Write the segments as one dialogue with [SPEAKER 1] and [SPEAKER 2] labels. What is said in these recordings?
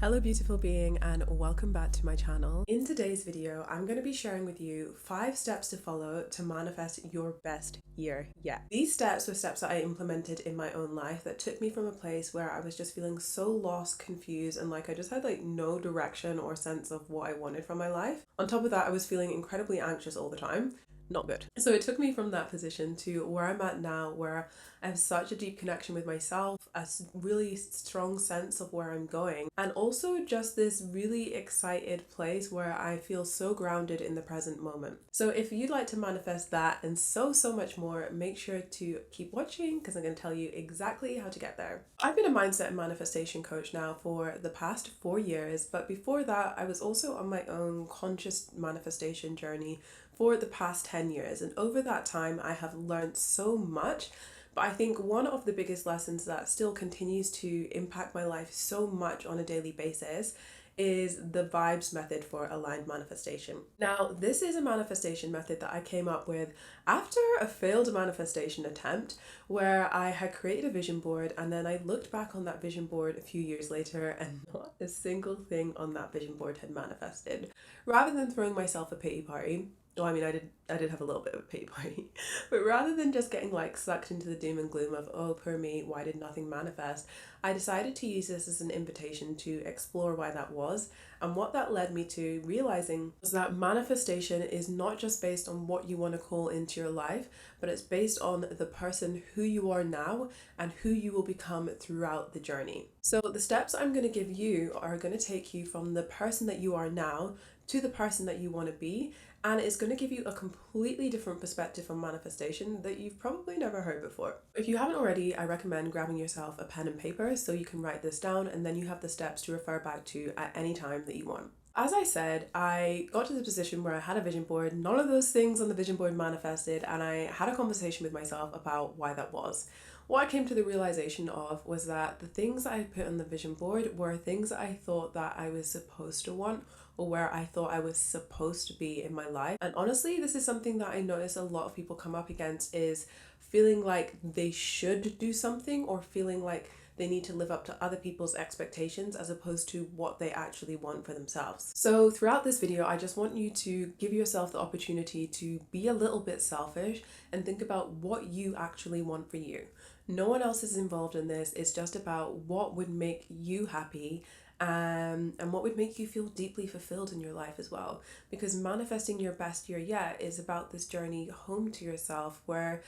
[SPEAKER 1] Hello beautiful being, and welcome back to my channel. In today's video, I'm going to be sharing with you 5 steps to follow to manifest your best year yet. These steps were steps that I implemented in my own life that took me from a place where I was just feeling so lost, confused, and like I just had like no direction or sense of what I wanted from my life. On top of that, I was feeling incredibly anxious all the time. Not good. So it took me from that position to where I'm at now, where I have such a deep connection with myself, a really strong sense of where I'm going, and also just this really excited place where I feel so grounded in the present moment. So if you'd like to manifest that and so much more, make sure to keep watching because I'm going to tell you exactly how to get there. I've been a mindset and manifestation coach now for the past 4 years, but before that I was also on my own conscious manifestation journey for the past 10 years, and over that time I have learned so much. But I think one of the biggest lessons that still continues to impact my life so much on a daily basis is the V.I.B.E.S method for aligned manifestation. Now, this is a manifestation method that I came up with after a failed manifestation attempt where I had created a vision board, and then I looked back on that vision board a few years later and not a single thing on that vision board had manifested. Rather than throwing myself a pity party, well, I mean, I did have a little bit of a pity party, but rather than just getting like sucked into the doom and gloom of, oh, poor me, why did nothing manifest? I decided to use this as an invitation to explore why that was. And what that led me to realizing was that manifestation is not just based on what you want to call into your life, but it's based on the person who you are now and who you will become throughout the journey. So the steps I'm going to give you are going to take you from the person that you are now to the person that you want to be, and it's going to give you a completely different perspective on manifestation that you've probably never heard before. If you haven't already, I recommend grabbing yourself a pen and paper so you can write this down, and then you have the steps to refer back to at any time that you want. As I said, I got to the position where I had a vision board. None of those things on the vision board manifested, and I had a conversation with myself about why that was. What I came to the realization of was that the things that I put on the vision board were things that I thought that I was supposed to want, or where I thought I was supposed to be in my life. And honestly, this is something that I notice a lot of people come up against, is feeling like they should do something or feeling like they need to live up to other people's expectations as opposed to what they actually want for themselves. So throughout this video, I just want you to give yourself the opportunity to be a little bit selfish and think about what you actually want for you. No one else is involved in this. It's just about what would make you happy and what would make you feel deeply fulfilled in your life as well. Because manifesting your best year yet is about this journey home to yourself where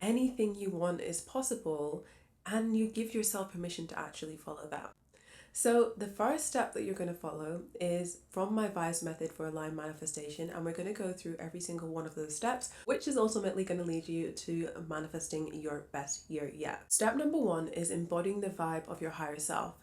[SPEAKER 1] anything you want is possible and you give yourself permission to actually follow that. So the first step that you're going to follow is from my V.I.B.E.S method for aligned manifestation, and we're going to go through every single one of those steps, which is ultimately going to lead you to manifesting your best year yet. Step number 1 is embodying the vibe of your higher self.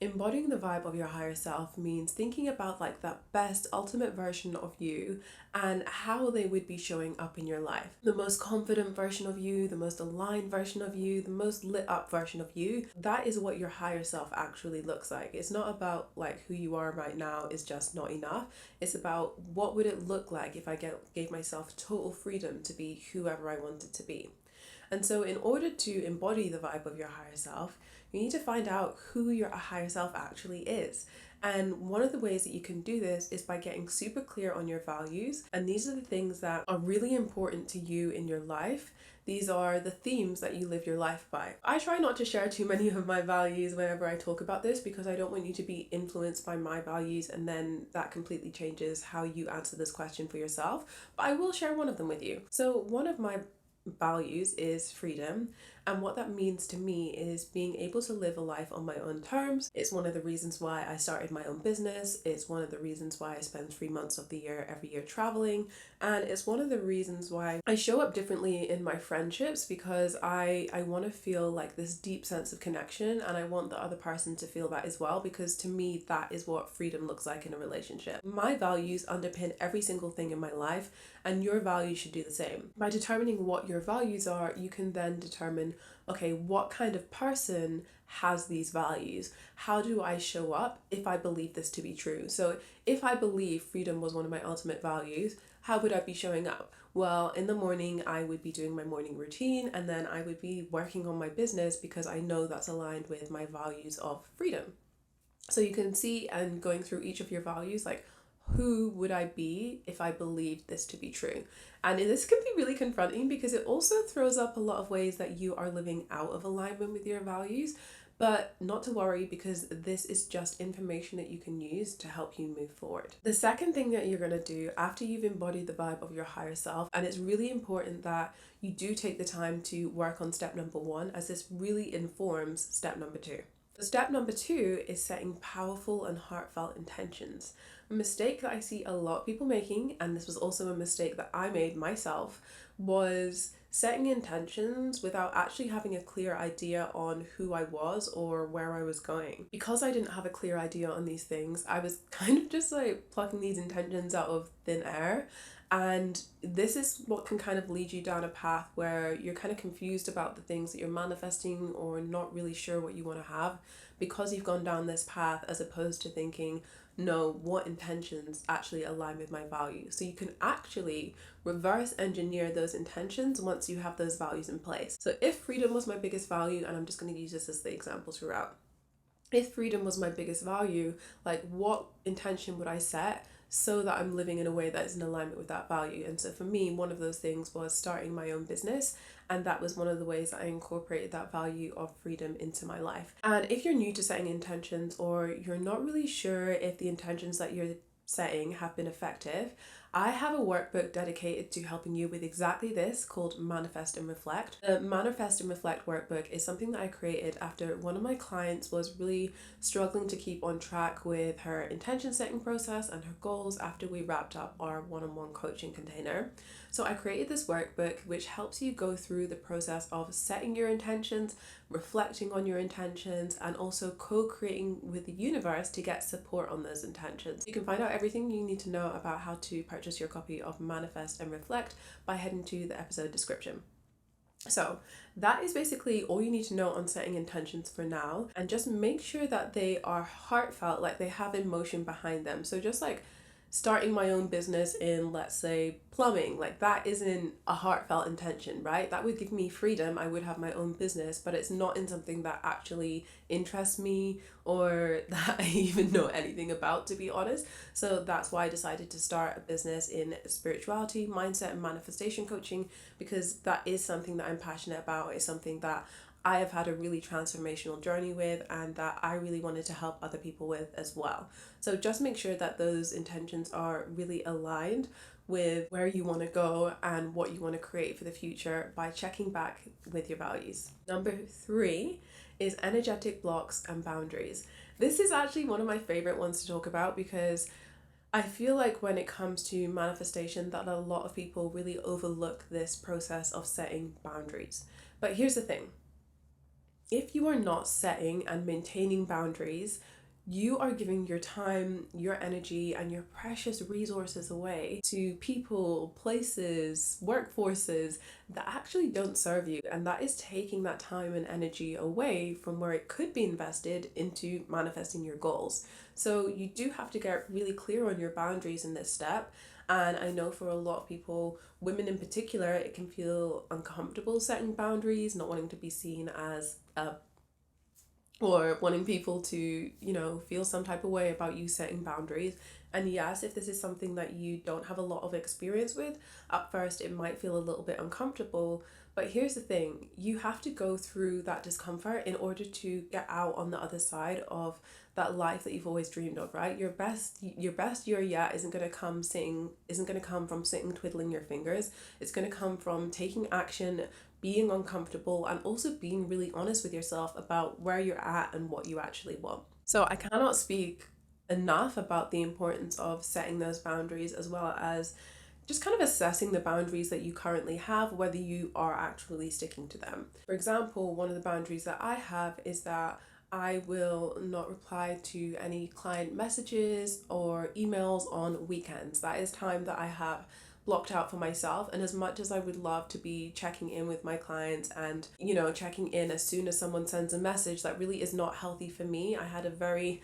[SPEAKER 1] Embodying the vibe of your higher self means thinking about like that best ultimate version of you and how they would be showing up in your life. The most confident version of you, the most aligned version of you, the most lit up version of you. That is what your higher self actually looks like. It's not about like who you are right now is just not enough. It's about what would it look like if I gave myself total freedom to be whoever I wanted to be. And so in order to embody the vibe of your higher self, you need to find out who your higher self actually is. And one of the ways that you can do this is by getting super clear on your values. And these are the things that are really important to you in your life. These are the themes that you live your life by. I try not to share too many of my values whenever I talk about this because I don't want you to be influenced by my values and then that completely changes how you answer this question for yourself. But I will share one of them with you. So one of my values is freedom, and what that means to me is being able to live a life on my own terms. It's one of the reasons why I started my own business. It's one of the reasons why I spend 3 months of the year every year traveling, and it's one of the reasons why I show up differently in my friendships, because I want to feel like this deep sense of connection, and I want the other person to feel that as well, because to me that is what freedom looks like in a relationship. My values underpin every single thing in my life, and your values should do the same. By determining what your values are, you can then determine, okay, what kind of person has these values? How do I show up if I believe this to be true? So if I believe freedom was one of my ultimate values, how would I be showing up? Well, in the morning, I would be doing my morning routine, and then I would be working on my business because I know that's aligned with my values of freedom. So you can see, and going through each of your values, like, who would I be if I believed this to be true? And this can be really confronting because it also throws up a lot of ways that you are living out of alignment with your values. But not to worry, because this is just information that you can use to help you move forward. The second thing that you're going to do after you've embodied the vibe of your higher self, and it's really important that you do take the time to work on step number one, as this really informs step number two. So step number two is setting powerful and heartfelt intentions. A mistake that I see a lot of people making, and this was also a mistake that I made myself, was setting intentions without actually having a clear idea on who I was or where I was going. Because I didn't have a clear idea on these things, I was kind of just like plucking these intentions out of thin air. And this is what can kind of lead you down a path where you're kind of confused about the things that you're manifesting, or not really sure what you want to have, because you've gone down this path, as opposed to thinking, no, what intentions actually align with my values. So you can actually reverse engineer those intentions once you have those values in place. So if freedom was my biggest value, and I'm just going to use this as the example throughout, if freedom was my biggest value, like, what intention would I set so that I'm living in a way that is in alignment with that value? And so for me, one of those things was starting my own business, and that was one of the ways that I incorporated that value of freedom into my life. And if you're new to setting intentions, or you're not really sure if the intentions that you're setting have been effective, I have a workbook dedicated to helping you with exactly this, called Manifest and Reflect. The Manifest and Reflect workbook is something that I created after one of my clients was really struggling to keep on track with her intention setting process and her goals after we wrapped up our one-on-one coaching container. So I created this workbook which helps you go through the process of setting your intentions, reflecting on your intentions, and also co-creating with the universe to get support on those intentions. You can find out everything you need to know about how to purchase your copy of Manifest and Reflect by heading to the episode description. So that is basically all you need to know on setting intentions for now, and just make sure that they are heartfelt, like they have emotion behind them. So just like starting my own business in, let's say, plumbing, like that isn't a heartfelt intention, right? That would give me freedom. I would have my own business, but it's not in something that actually interests me or that I even know anything about, to be honest. So that's why I decided to start a business in spirituality, mindset, and manifestation coaching, because that is something that I'm passionate about. It's something that I have had a really transformational journey with, and that I really wanted to help other people with as well. So just make sure that those intentions are really aligned with where you want to go and what you want to create for the future by checking back with your values. Number 3 is energetic blocks and boundaries. This is actually one of my favorite ones to talk about, because I feel like when it comes to manifestation, that a lot of people really overlook this process of setting boundaries. But here's the thing. If you are not setting and maintaining boundaries, you are giving your time, your energy, and your precious resources away to people, places, workforces that actually don't serve you. And that is taking that time and energy away from where it could be invested into manifesting your goals. So you do have to get really clear on your boundaries in this step. And I know for a lot of people, women in particular, it can feel uncomfortable setting boundaries, not wanting to be seen as or wanting people to, feel some type of way about you setting boundaries. And yes, if this is something that you don't have a lot of experience with, at first it might feel a little bit uncomfortable. But here's the thing, you have to go through that discomfort in order to get out on the other side of that life that you've always dreamed of, right? Your best year yet isn't going to come from sitting twiddling your fingers. It's going to come from taking action, being uncomfortable, and also being really honest with yourself about where you're at and what you actually want. So I cannot speak enough about the importance of setting those boundaries, as well as just kind of assessing the boundaries that you currently have, whether you are actually sticking to them. For example, one of the boundaries that I have is that I will not reply to any client messages or emails on weekends. That is time that I have blocked out for myself. And as much as I would love to be checking in with my clients and, checking in as soon as someone sends a message, that really is not healthy for me. I had a very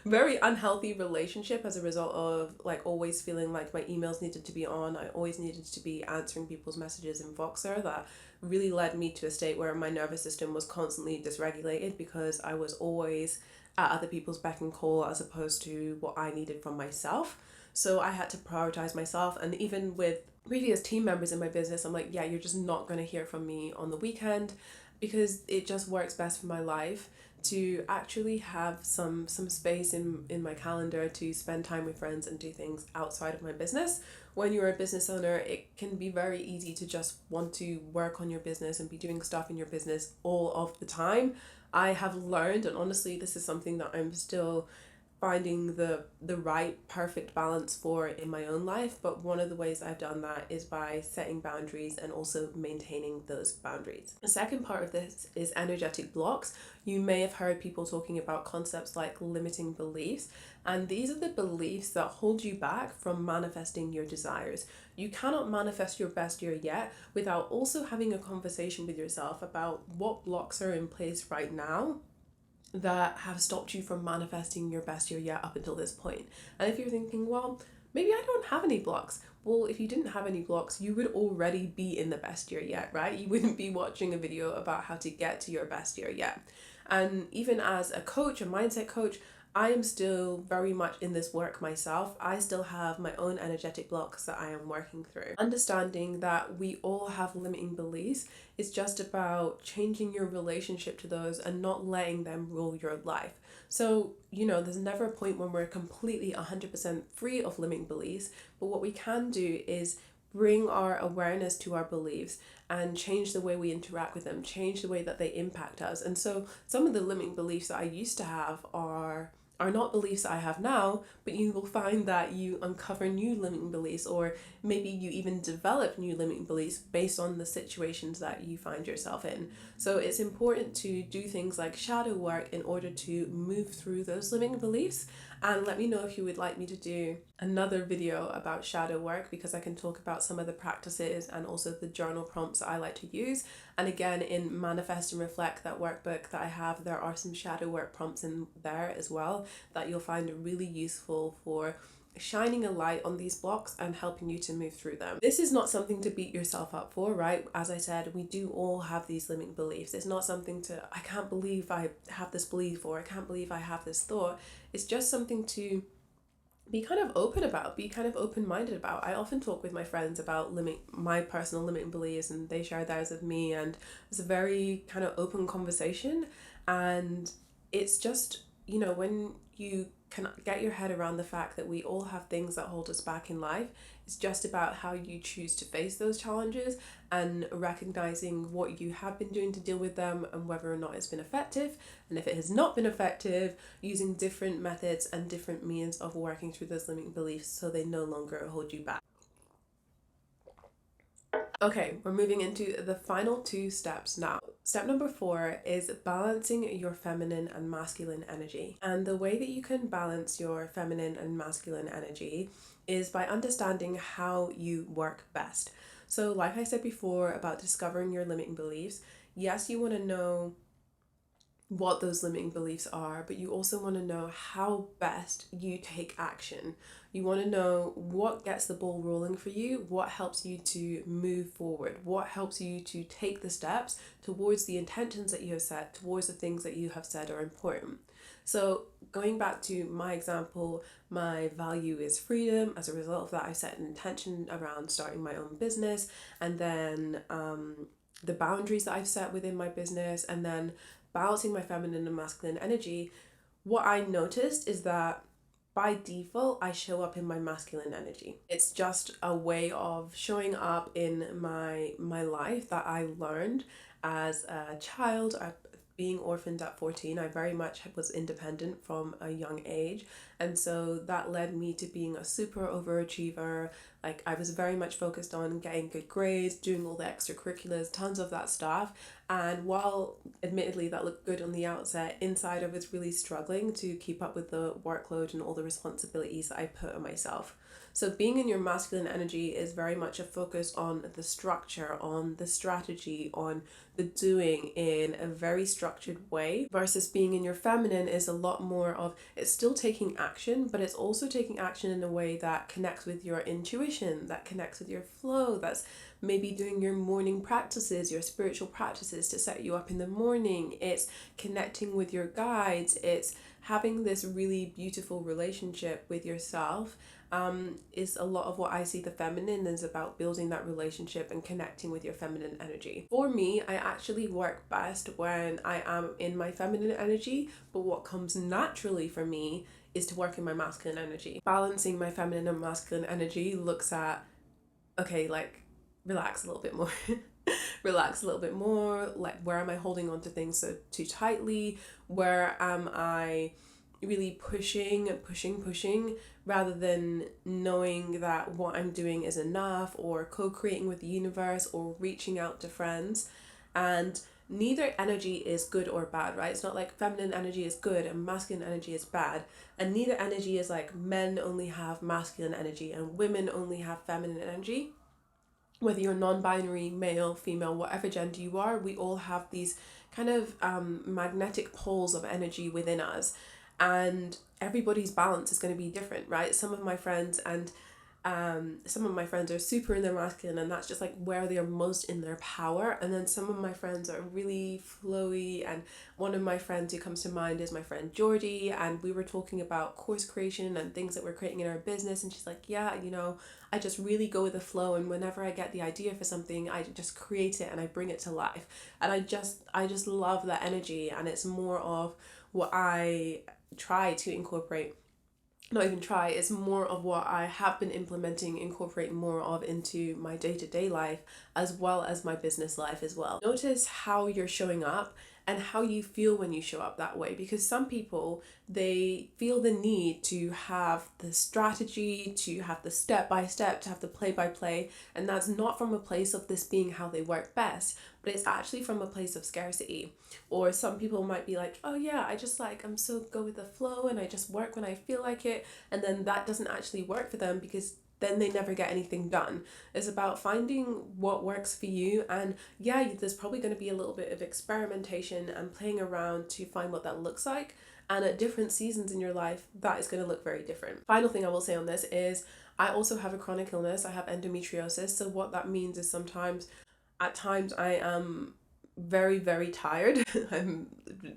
[SPEAKER 1] very unhealthy relationship as a result of always feeling like my emails needed to be on. I always needed to be answering people's messages in Voxer. That really led me to a state where my nervous system was constantly dysregulated, because I was always at other people's beck and call as opposed to what I needed from myself. So I had to prioritize myself. And even with previous team members in my business, I'm like, yeah, you're just not going to hear from me on the weekend, because it just works best for my life to actually have some space in my calendar to spend time with friends and do things outside of my business. When you're a business owner, it can be very easy to just want to work on your business and be doing stuff in your business all of the time. I have learned, and honestly, this is something that I'm still finding the right perfect balance for in my own life, but one of the ways I've done that is by setting boundaries and also maintaining those boundaries. The second part of this is energetic blocks. You may have heard people talking about concepts like limiting beliefs, and these are the beliefs that hold you back from manifesting your desires. You cannot manifest your best year yet without also having a conversation with yourself about what blocks are in place right now that have stopped you from manifesting your best year yet up until this point. And if you're thinking, well, maybe I don't have any blocks. Well, if you didn't have any blocks, you would already be in the best year yet, right? You wouldn't be watching a video about how to get to your best year yet. And even as a coach, a mindset coach, I am still very much in this work myself. I still have my own energetic blocks that I am working through. Understanding that we all have limiting beliefs is just about changing your relationship to those and not letting them rule your life. So, there's never a point when we're completely 100% free of limiting beliefs, but what we can do is bring our awareness to our beliefs and change the way we interact with them, change the way that they impact us. And so some of the limiting beliefs that I used to have are not beliefs I have now, but you will find that you uncover new limiting beliefs, or maybe you even develop new limiting beliefs based on the situations that you find yourself in. So it's important to do things like shadow work in order to move through those limiting beliefs. And let me know if you would like me to do another video about shadow work, because I can talk about some of the practices and also the journal prompts that I like to use. And again, in Manifest and Reflect, that workbook that I have, there are some shadow work prompts in there as well that you'll find really useful for shining a light on these blocks and helping you to move through them. This is not something to beat yourself up for, right? As I said, we do all have these limiting beliefs. It's not something to, I can't believe I have this belief, or I can't believe I have this thought. It's just something to be kind of open about, be kind of open-minded about. I often talk with my friends about my personal limiting beliefs, and they share theirs with me, and it's a very kind of open conversation. And it's just, when you can get your head around the fact that we all have things that hold us back in life, it's just about how you choose to face those challenges and recognizing what you have been doing to deal with them and whether or not it's been effective. And if it has not been effective, using different methods and different means of working through those limiting beliefs so they no longer hold you back. Okay, we're moving into the final two steps now. Step number 4 is balancing your feminine and masculine energy. And the way that you can balance your feminine and masculine energy is by understanding how you work best. So like I said before about discovering your limiting beliefs, yes, you want to know what those limiting beliefs are, but you also want to know how best you take action. You want to know what gets the ball rolling for you, what helps you to move forward, what helps you to take the steps towards the intentions that you have set, towards the things that you have said are important. So going back to my example, my value is freedom. As a result of that, I set an intention around starting my own business, and then the boundaries that I've set within my business, and then balancing my feminine and masculine energy. What I noticed is that by default, I show up in my masculine energy. It's just a way of showing up in my life that I learned as a child. Being orphaned at 14, I very much was independent from a young age, and so that led me to being a super overachiever. Like, I was very much focused on getting good grades, doing all the extracurriculars, tons of that stuff, and while admittedly that looked good on the outset, inside I was really struggling to keep up with the workload and all the responsibilities that I put on myself. So being in your masculine energy is very much a focus on the structure, on the strategy, on the doing in a very structured way, versus being in your feminine is a lot more of, it's still taking action, but it's also taking action in a way that connects with your intuition, that connects with your flow, that's maybe doing your morning practices, your spiritual practices to set you up in the morning. It's connecting with your guides. It's having this really beautiful relationship with yourself is a lot of what I see the feminine is about, building that relationship and connecting with your feminine energy. For me, I actually work best when I am in my feminine energy, but what comes naturally for me is to work in my masculine energy. Balancing my feminine and masculine energy looks at, okay, like relax a little bit more. Relax a little bit more. Like, where am I holding on to things so too tightly? Where am I really pushing rather than knowing that what I'm doing is enough, or co-creating with the universe, or reaching out to friends? And neither energy is good or bad, right? It's not like feminine energy is good and masculine energy is bad, and neither energy is like men only have masculine energy and women only have feminine energy. Whether you're non-binary, male, female, whatever gender you are, we all have these kind of magnetic poles of energy within us, and everybody's balance is going to be different, right? Some of my friends are super in their masculine, and that's just like where they are most in their power. And then some of my friends are really flowy, and one of my friends who comes to mind is my friend Georgie, and we were talking about course creation and things that we're creating in our business, and she's like, yeah, I just really go with the flow, and whenever I get the idea for something, I just create it and I bring it to life. And I just love that energy, and it's more of what I try to incorporate. Not even try, it's more of what I have been implementing, incorporating more of into my day-to-day life, as well as my business life as well. Notice how you're showing up and how you feel when you show up that way, because some people, they feel the need to have the strategy, to have the step-by-step, to have the play-by-play, and that's not from a place of this being how they work best, but it's actually from a place of scarcity. Or some people might be like, oh yeah, I'm so go with the flow and I just work when I feel like it, and then that doesn't actually work for them, because then they never get anything done. It's about finding what works for you, and yeah, there's probably going to be a little bit of experimentation and playing around to find what that looks like, and at different seasons in your life that is going to look very different. Final thing I will say on this is I also have a chronic illness. I have endometriosis, so what that means is at times I am very, very tired. I'm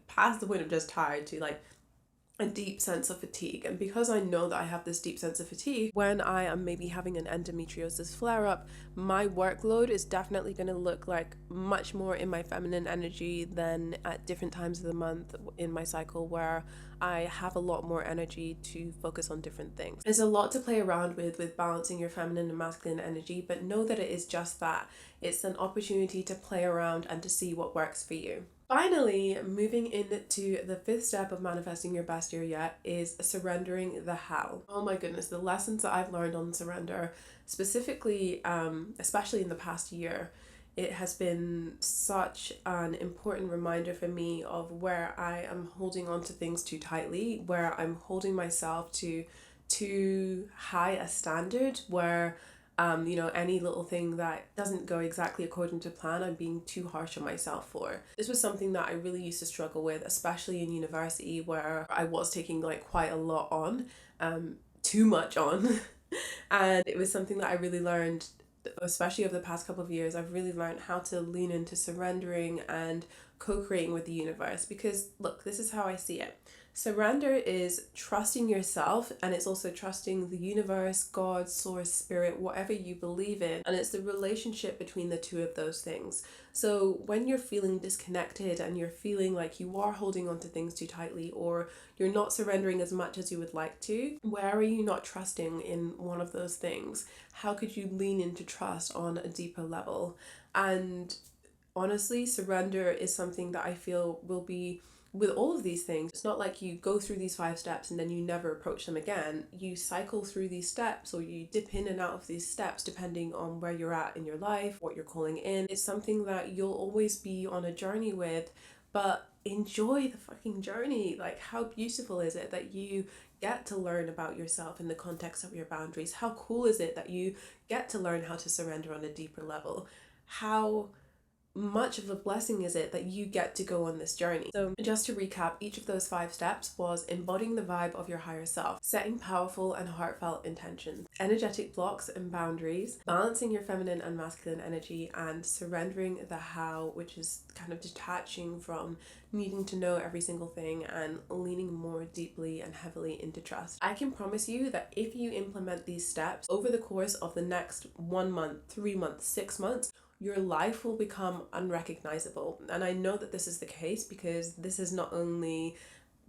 [SPEAKER 1] past the point of just tired to like a deep sense of fatigue. And because I know that I have this deep sense of fatigue, when I am maybe having an endometriosis flare up, my workload is definitely going to look like much more in my feminine energy than at different times of the month in my cycle, where I have a lot more energy to focus on different things. There's a lot to play around with balancing your feminine and masculine energy, but know that it is just that. It's an opportunity to play around and to see what works for you. Finally, moving into the fifth step of manifesting your best year yet is surrendering the how. Oh my goodness, the lessons that I've learned on surrender, specifically, especially in the past year, it has been such an important reminder for me of where I am holding on to things too tightly, where I'm holding myself to too high a standard, where any little thing that doesn't go exactly according to plan, I'm being too harsh on myself for. This was something that I really used to struggle with, especially in university, where I was taking like quite a lot on, too much on. And it was something that I really learned, especially over the past couple of years. I've really learned how to lean into surrendering and co-creating with the universe, because look, this is how I see it. Surrender is trusting yourself, and it's also trusting the universe, God, source, spirit, whatever you believe in, and it's the relationship between the two of those things. So when you're feeling disconnected and you're feeling like you are holding on to things too tightly, or you're not surrendering as much as you would like to, where are you not trusting in one of those things? How could you lean into trust on a deeper level? And honestly, surrender is something that I feel will be with all of these things. It's not like you go through these 5 steps and then you never approach them again. You cycle through these steps, or you dip in and out of these steps depending on where you're at in your life, what you're calling in. It's something that you'll always be on a journey with, but enjoy the fucking journey. Like, how beautiful is it that you get to learn about yourself in the context of your boundaries? How cool is it that you get to learn how to surrender on a deeper level? How much of a blessing is it that you get to go on this journey? So just to recap, each of those 5 steps was embodying the vibe of your higher self, setting powerful and heartfelt intentions, energetic blocks and boundaries, balancing your feminine and masculine energy, and surrendering the how, which is kind of detaching from needing to know every single thing and leaning more deeply and heavily into trust. I can promise you that if you implement these steps over the course of the next 1 month, 3 months, 6 months, your life will become unrecognizable. And I know that this is the case because this has not only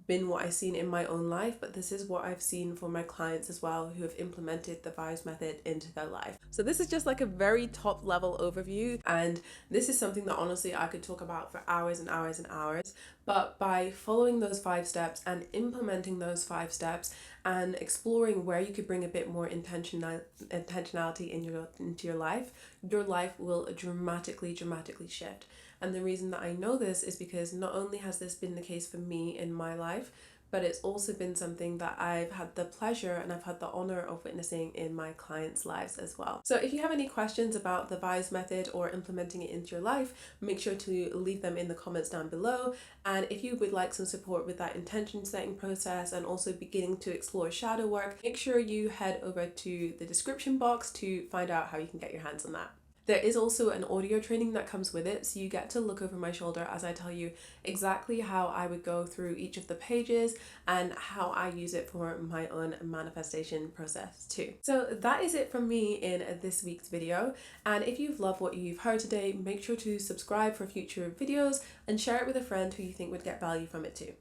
[SPEAKER 1] been what I've seen in my own life, but this is what I've seen for my clients as well who have implemented the V.I.B.E.S method into their life. So this is just like a very top level overview, and this is something that honestly I could talk about for hours and hours and hours. But by following those 5 steps and implementing those 5 steps and exploring where you could bring a bit more intentionality into your life will dramatically shift. And the reason that I know this is because not only has this been the case for me in my life, but it's also been something that I've had the pleasure and I've had the honor of witnessing in my clients' lives as well. So if you have any questions about the V.I.B.E.S method or implementing it into your life, make sure to leave them in the comments down below. And if you would like some support with that intention setting process and also beginning to explore shadow work, make sure you head over to the description box to find out how you can get your hands on that. There is also an audio training that comes with it, so you get to look over my shoulder as I tell you exactly how I would go through each of the pages and how I use it for my own manifestation process too. So that is it from me in this week's video, and if you've loved what you've heard today, make sure to subscribe for future videos and share it with a friend who you think would get value from it too.